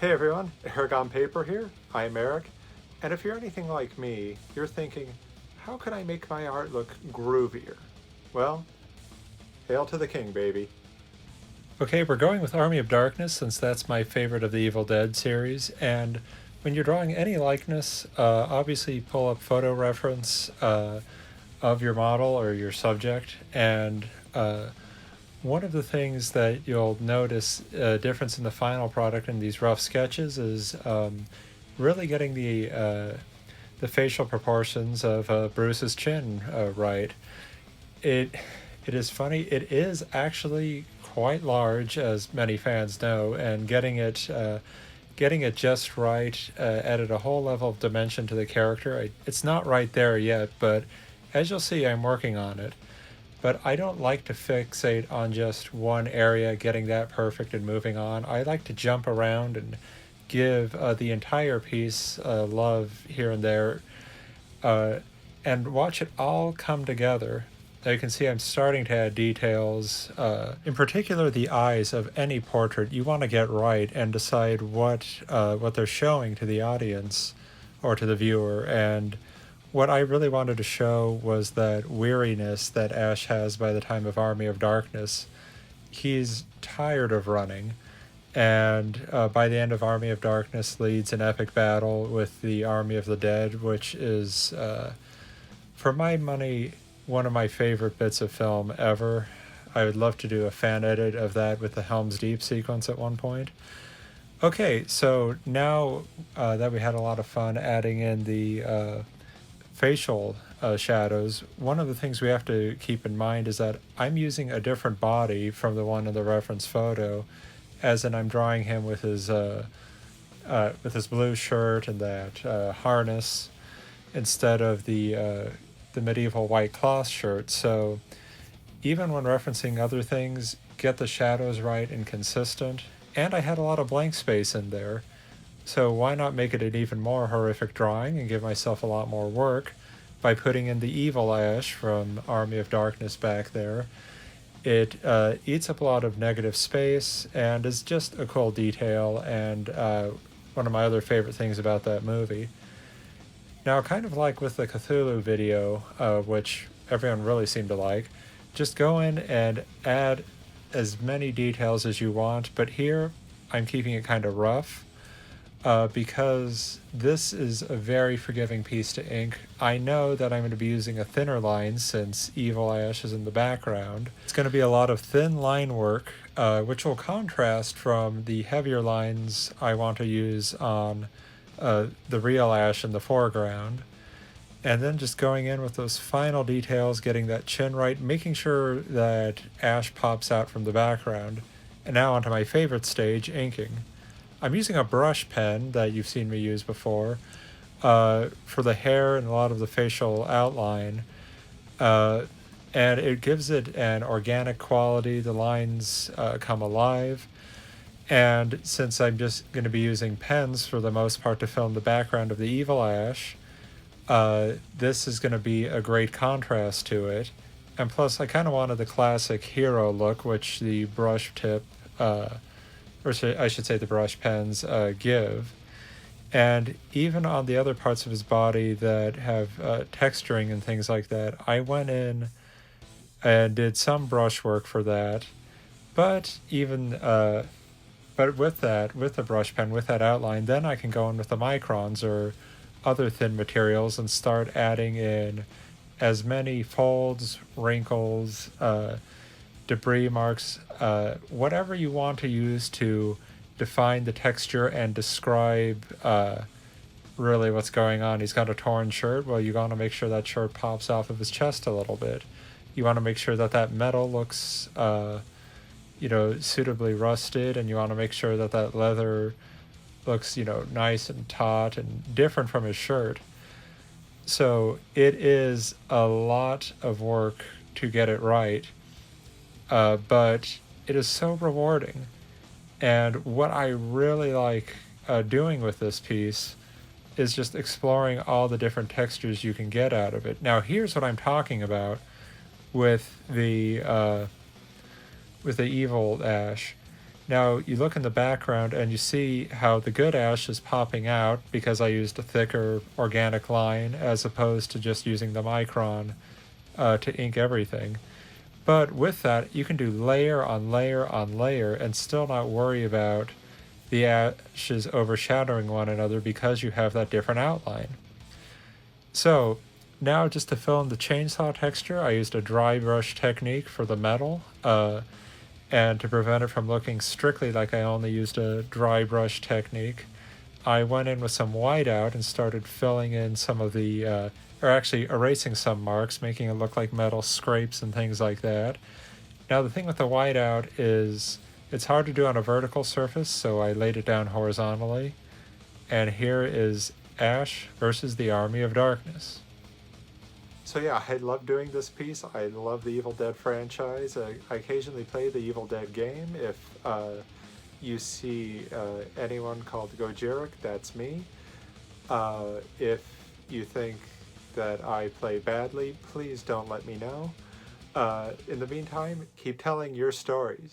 Hey everyone, Eric on Paper here. I'm Eric, and if you're anything like me, you're thinking, how can I make my art look groovier? Well, hail to the king, baby. Okay, we're going with Army of Darkness since that's my favorite of the Evil Dead series, and when you're drawing any likeness, obviously pull up photo reference of your model or your subject, and one of the things that you'll notice a difference in the final product in these rough sketches is really getting the facial proportions of Bruce's chin right. It it is funny. It is actually quite large, as many fans know, and getting it just right added a whole level of dimension to the character. It's not right there yet, but as you'll see, I'm working on it. But I don't like to fixate on just one area, getting that perfect and moving on. I like to jump around and give the entire piece love here and there and watch it all come together. Now you can see I'm starting to add details, in particular the eyes of any portrait. You want to get right and decide what they're showing to the audience or to the viewer. And what I really wanted to show was that weariness that Ash has by the time of Army of Darkness. He's tired of running, and by the end of Army of Darkness leads an epic battle with the Army of the Dead, which is, for my money, one of my favorite bits of film ever. I would love to do a fan edit of that with the Helm's Deep sequence at one point. Okay, so now that we had a lot of fun adding in the facial shadows, one of the things we have to keep in mind is that I'm using a different body from the one in the reference photo, as in I'm drawing him with his blue shirt and that harness instead of the medieval white cloth shirt. So even when referencing other things, get the shadows right and consistent. And I had a lot of blank space in there. So why not make it an even more horrific drawing and give myself a lot more work by putting in the evil Ash from Army of Darkness back there. It eats up a lot of negative space and is just a cool detail, and one of my other favorite things about that movie. Now, kind of like with the Cthulhu video, which everyone really seemed to like, just go in and add as many details as you want, but here I'm keeping it kind of rough. Because this is a very forgiving piece to ink. I know that I'm going to be using a thinner line since Evil Ash is in the background. It's going to be a lot of thin line work, which will contrast from the heavier lines I want to use on the real Ash in the foreground. And then just going in with those final details, getting that chin right, making sure that Ash pops out from the background. And now onto my favorite stage, inking. I'm using a brush pen that you've seen me use before for the hair and a lot of the facial outline. And it gives it an organic quality. The lines come alive. And since I'm just going to be using pens for the most part to film the background of the evil Ash, this is going to be a great contrast to it. And plus, I kind of wanted the classic hero look, which the brush tip... or I should say the brush pens give. And even on the other parts of his body that have texturing and things like that, I went in and did some brush work for that. But even, but with that, with the brush pen, with that outline, then I can go in with the microns or other thin materials and start adding in as many folds, wrinkles, debris marks, whatever you want to use to define the texture and describe really what's going on. He's got a torn shirt. Well, you want to make sure that shirt pops off of his chest a little bit. You want to make sure that that metal looks, suitably rusted, and you want to make sure that that leather looks, nice and taut and different from his shirt. So it is a lot of work to get it right. But it is so rewarding. And what I really like doing with this piece is just exploring all the different textures you can get out of it. Now, here's what I'm talking about with the evil Ash. Now you look in the background and you see how the good ash is popping out because I used a thicker organic line as opposed to just using the micron to ink everything. But with that, you can do layer on layer on layer and still not worry about the ashes overshadowing one another because you have that different outline. So now just to fill in the chainsaw texture, I used a dry brush technique for the metal, and to prevent it from looking strictly like I only used a dry brush technique, I went in with some whiteout and started filling in some of the, or actually erasing some marks, making it look like metal scrapes and things like that. Now the thing with the whiteout is it's hard to do on a vertical surface, so I laid it down horizontally. And here is Ash versus the Army of Darkness. So yeah, I love doing this piece. I love the Evil Dead franchise. I occasionally play the Evil Dead game. If you see anyone called Gojiric, that's me. If you think that I play badly, please don't let me know. In the meantime, keep telling your stories.